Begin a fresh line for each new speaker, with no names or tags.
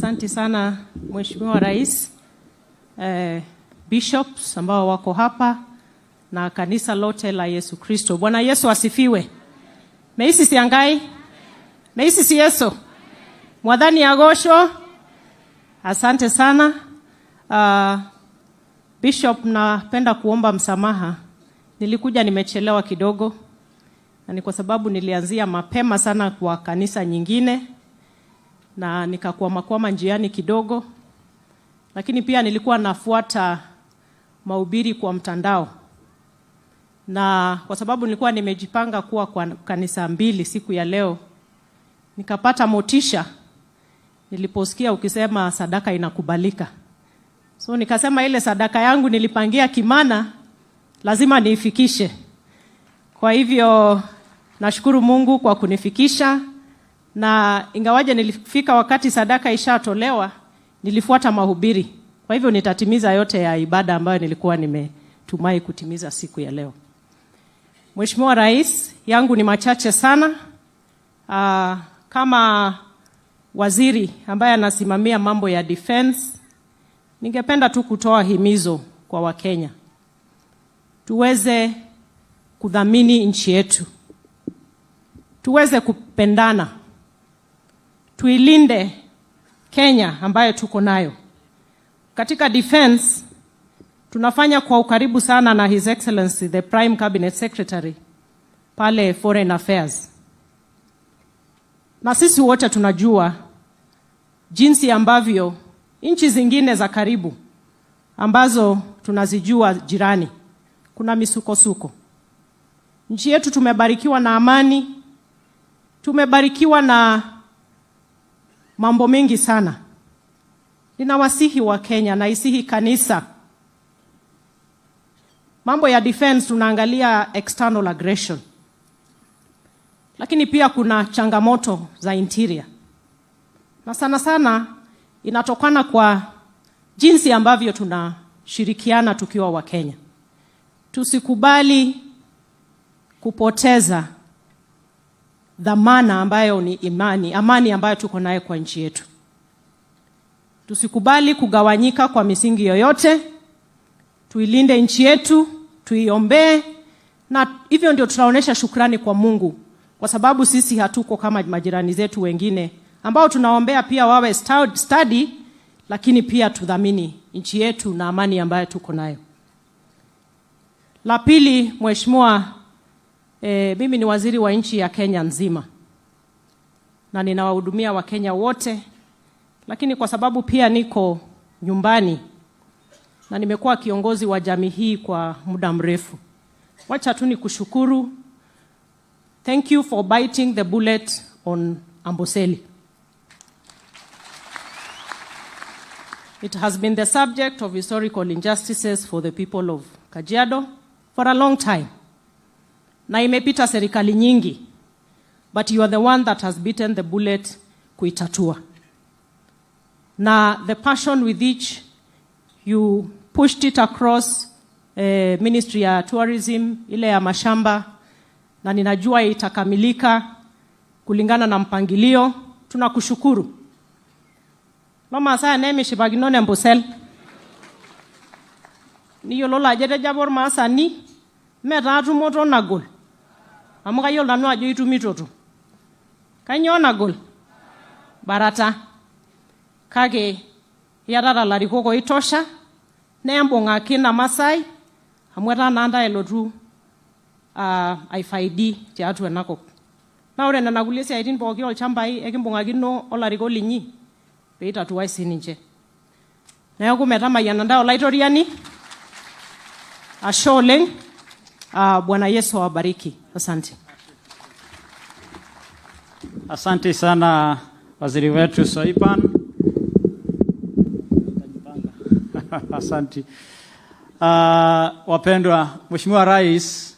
Asante sana Mheshimiwa Rais, bishops ambao wako hapa na kanisa lote la Yesu Kristo. Bwana Yesu asifiwe. Meisi siangai. Meisi si Yesu. Mwadhani agosho. Asante sana. Bishop, napenda kuomba msamaha. Nilikuja nimechelewa kidogo. Na ni kwa sababu nilianzia mapema sana kwa kanisa nyingine. Na nikakwama njiani kidogo. Lakini pia nilikuwa nafuata mahubiri kwa mtandao. Na kwa sababu nilikuwa nimejipanga kuwa kwa kanisa mbili siku ya leo, nikapata motisha niliposikia ukisema sadaka inakubalika. So nikasema ile sadaka yangu nilipangia Kimana lazima niifikishe. Kwa hivyo nashukuru Mungu kwa kunifikisha, na ingawaje nilifika wakati sadaka ishatolewa, nilifuata mahubiri. Kwa hivyo nitatimiza yote ya ibada ambayo nilikuwa nimetumai kutimiza siku ya leo. Mheshimiwa Rais, yangu ni machache sana. Kama waziri ambaye anasimamia mambo ya defense, ningependa tu kutoa himizo kwa Wakenya. Tuweze kudhamini nchi yetu. Tuweze kupendana. Tuilinde Kenya ambayo tuko nayo. Katika defense, tunafanya kwa ukaribu sana na His Excellency the Prime Cabinet Secretary pale Foreign Affairs. Na sisi wote tunajua jinsi ambavyo nchi zingine za karibu ambazo tunazijua jirani kuna misukosuko. Nchi yetu tumebarikiwa na amani, tumebarikiwa na mambo mengi sana. Ninawasihi wa Kenya na isihi kanisa. Mambo ya defense tunaangalia external aggression. Lakini pia kuna changamoto za interior. Na sana sana inatokana kwa jinsi ambavyo tunashirikiana tukiwa wa Kenya. Tusikubali kupoteza dhamana ambayo ni amani ambayo tuko nayo kwa nchi yetu. Tusikubali kugawanyika kwa misingi yoyote. Tuilinde nchi yetu, tuiombee, na hivyo ndio tunaonesha shukrani kwa Mungu, kwa sababu sisi hatuko kama majirani zetu wengine ambao tunaombea pia wawe study, lakini pia tudhamini nchi yetu na amani ambayo tuko nayo. La pili, Mheshimiwa, mimi ni waziri wa nchi ya Kenya nzima na ninawahudumia Wakenya wote, lakini kwa sababu pia niko nyumbani na nimekuwa kiongozi wa jamii hii kwa muda mrefu, wacha tu nikushukuru. Thank you for biting the bullet on Amboseli. It has been the subject of historical injustices for the people of Kajiado for a long time. Na imepita serikali nyingi, but you are the one that has bitten the bullet kuitatua. Na the passion with which you pushed it across Ministry ya Tourism, ile ya mashamba, na ninajua itakamilika kulingana na mpangilio. Tunakushukuru. Mama saa neme shibaginone Ambosel. Niyo lola jede jabor maasa ni metatu moto nagol. Amuka yol nanu ajo itumitoto. Kanyo nagol. Barata. Kage yatata larikoko itosha. Nembonga kina Masai. Amweta nanda elotu aifaidi tiatu enakop. Na ore nena kulie siaitin pooki olchambai ekimbung'akino olarikok linyi pee itatuai sininche. Neeku metamayiana ndaa olaitoriani. Ashe oleng. Bwana Yesu awabariki. Asante.
Asante sana waziri wetu Soipan. Asante. Wapendwa, Mheshimiwa Rais,